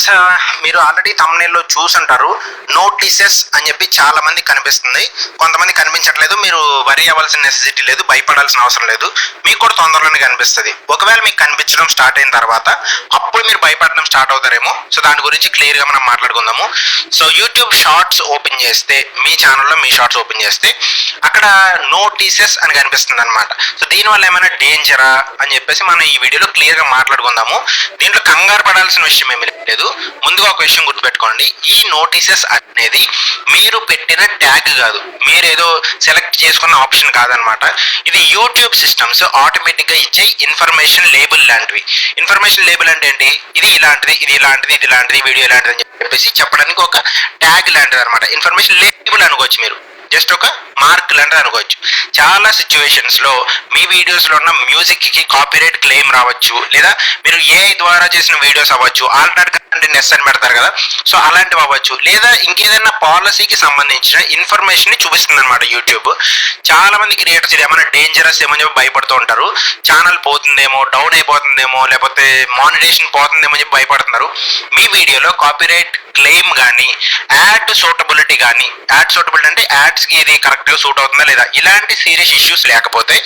Friends, మీరు already thumbnail లో చూసుంటారు. నోటీసెస్ అని చెప్పి చాలా మంది కనిపిస్తుంది, కొంతమంది కనిపించట్లేదు. మీరు వరి అవ్వాల్సిన నెసెసిటీ లేదు, భయపడాల్సిన అవసరం లేదు. మీకు కూడా తొందరలోనే కనిపిస్తుంది. ఒకవేళ మీకు కనిపించడం స్టార్ట్ అయిన తర్వాత అప్పుడు మీరు భయపడడం స్టార్ట్ అవుతారేమో. సో దాని గురించి క్లియర్గా మనం మాట్లాడుకుందాము. సో యూట్యూబ్ షార్ట్స్ ఓపెన్ చేస్తే, మీ ఛానల్లో మీ షార్ట్స్ ఓపెన్ చేస్తే అక్కడ నోటీసెస్ అని కనిపిస్తుంది అనమాట. సో దీనివల్ల ఏమైనా డేంజరా అని చెప్పేసి మనం ఈ వీడియోలో క్లియర్గా మాట్లాడుకుందాము. దీంట్లో కంగారు పడాల్సిన విషయం ఏమి లేదు. ముందుగా ఒక విషయం గుర్తుపెట్టుకోండి, ఈ నోటీసెస్ అనేది మీరు పెట్టిన ట్యాగ్ కాదు, మీరు ఏదో సెలెక్ట్ చేసుకున్న ఆప్షన్ కాదనమాట. ఇది యూట్యూబ్ సిస్టమ్స్ ఆటోమేటిక్గా ఇచ్చే ఇన్ఫర్మేషన్ లేబుల్ లాంటివి. ఇన్ఫర్మేషన్ లేబుల్ అంటే ఏంటి? ఇది ఇలాంటిది, ఇది ఇలాంటిది, ఇది ఇలాంటిది, వీడియో ఇలాంటిది అని చెప్పేసి చెప్పడానికి ఒక ట్యాగ్ లాంటిది అనమాట. ఇన్ఫర్మేషన్ లేబుల్ అనుకోవచ్చు, మీరు జస్ట్ ఒక మార్క్ లాంటిది అనుకోవచ్చు. చాలా సిచ్యువేషన్స్ లో మీ వీడియోస్ లో ఉన్న మ్యూజిక్ కి కాపీరైట్ క్లెయిమ్ రావచ్చు, లేదా మీరు ఏఐ ద్వారా చేసిన వీడియోస్ అవ్వచ్చు, ఆల్టర్నేట్ కంటెంట్ ఎస్ అని పెడతారు కదా, సో అలాంటివి అవ్వచ్చు, లేదా ఇంకేదైనా పాలసీకి సంబంధించిన ఇన్ఫర్మేషన్ ని చూపిస్తుంది అనమాట యూట్యూబ్. చాలా మంది క్రియేటర్స్ ఇది ఏమైనా డేంజరస్ ఏమో చెప్పి భయపడుతూ ఉంటారు. ఛానల్ పోతుందేమో, డౌన్ అయిపోతుందేమో, లేకపోతే మానిటైజేషన్ పోతుందేమో చెప్పి భయపడుతున్నారు. మీ వీడియోలో కాపీరైట్ క్లెయిమ్ కానీ, యాడ్ సూటబిలిటీ కానీ, యాడ్ సూటబిలిటీ అంటే యాడ్స్కి ఇది కరెక్ట్గా సూట్ అవుతుందా లేదా, ఇలాంటి సీరియస్ ఇష్యూస్ లేకపోతే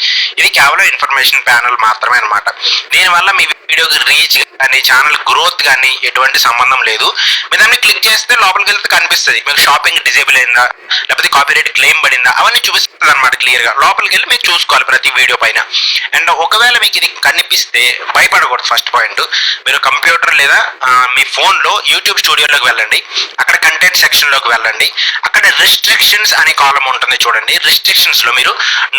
ఇది కేవలం ఇన్ఫర్మేషన్ ప్యానల్ మాత్రమే అనమాట. దీనివల్ల మీ వీడియోకి రీచ్ కానీ, ఛానల్ గ్రోత్ కానీ ఎటువంటి సంబంధం లేదు. మీరు దాన్ని క్లిక్ చేస్తే లోపలికి వెళ్తే కనిపిస్తుంది మీకు షాపింగ్ డిజేబుల్ అయిందా, లేకపోతే కాపీరైట్ క్లెయిమ్ పడిందా, అవన్నీ చూపిస్తుంది అనమాట క్లియర్గా. లోపలికి వెళ్ళి మీరు చూసుకోవాలి ప్రతి వీడియో పైన. అండ్ ఒకవేళ మీకు ఇది కనిపిస్తే భయపడకూడదు. ఫస్ట్ పాయింట్, మీరు కంప్యూటర్ లేదా మీ ఫోన్లో యూట్యూబ్ స్టూడియోలోకి వెళ్ళండి, అక్కడ కంటెంట్ సెక్షన్లోకి వెళ్ళండి, అక్కడ రిస్ట్రిక్షన్స్ అనే కాలం ఉంటుంది చూడండి. రిస్ట్రిక్షన్స్ లో మీరు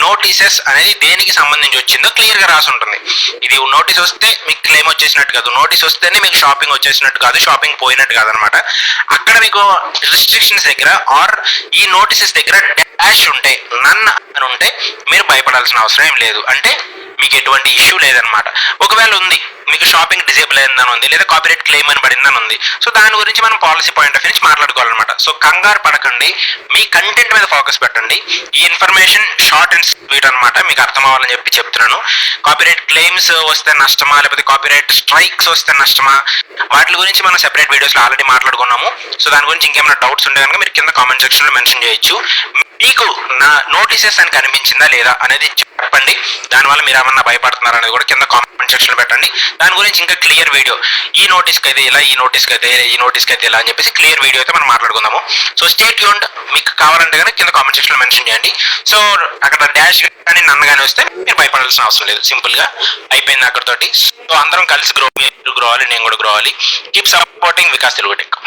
నోటీసెస్ అనేది దేనికి సంబంధించి వచ్చిందో క్లియర్ గా రాసి ఉంటుంది. ఇది నోటీస్ వస్తే మీకు క్లెయిమ్ వచ్చేసినట్టు కాదు, నోటీస్ వస్తేనే మీకు షాపింగ్ వచ్చేసినట్టు కాదు, షాపింగ్ పోయినట్టు కాదనమాట. అక్కడ మీకు రిస్ట్రిక్షన్స్ దగ్గర ఆర్ ఈ నోటీసెస్ దగ్గర డాష్ ఉంటే, నన్ అని ఉంటే మీరు భయపడాల్సిన అవసరం ఏం లేదు. అంటే మీకు ఎటువంటి ఇష్యూ లేదనమాట. ఒకవేళ ఉంది, మీకు షాపింగ్ డిజేబుల్ అయిందని ఉంది, లేదా కాపీరైట్ క్లెయిమ్ అని పడిందని ఉంది, సో దాని గురించి మనం పాలసీ పాయింట్ ఆఫ్ వ్యూ నుంచి మాట్లాడుకోవాలన్నమాట. సో కంగారు పడకండి, మీ కంటెంట్ మీద ఫోకస్ పెట్టండి. ఈ ఇన్ఫర్మేషన్ షార్ట్ అండ్ స్వీట్ అనమాట, మీకు అర్థం అవ్వాలని చెప్పి చెప్తున్నాను. కాపీరైట్ క్లెయిమ్స్ వస్తే నష్టమా, లేకపోతే కాపీరైట్ స్ట్రైక్స్ వస్తే నష్టమా, వాటి గురించి మనం సెపరేట్ వీడియోస్లో ఆల్రెడీ మాట్లాడుకున్నాము. సో దాని గురించి ఇంకేమైనా డౌట్స్ ఉంటే కనుక మీరు కింద కామెంట్ సెక్షన్లో మెన్షన్ చేయొచ్చు. మీకు నా నోటీసెస్ అని కనిపించిందా లేదా అనేది చెప్పండి. దానివల్ల మీరు ఏమన్నా భయపడుతున్నారు అనేది కూడా కింద కామెంట్ సెక్షన్లో పెట్టండి. దాని గురించి ఇంకా క్లియర్ వీడియో, ఈ నోటీస్కి అయితే ఇలా, ఈ నోటీస్కి అయితే ఈ నోటీస్కి అయితే ఇలా అని చెప్పేసి క్లియర్ వీడియో అయితే మనం మాట్లాడుకుందాము. So stay tuned. మీకు కావాలంటే కనుక కింద కామెంట్ సెక్షన్లో మెన్షన్ చేయండి. సో అక్కడ డాష్ కానీ నన్ను కానీ వస్తే మీరు భయపడాల్సిన అవసరం లేదు, సింపుల్గా అయిపోయింది అక్కడతోటి. సో అందరం కలిసి గ్రో అవ్వాలి, నేను కూడా గ్రో అవ్వాలి. Keep supporting Vikas Telugu tech.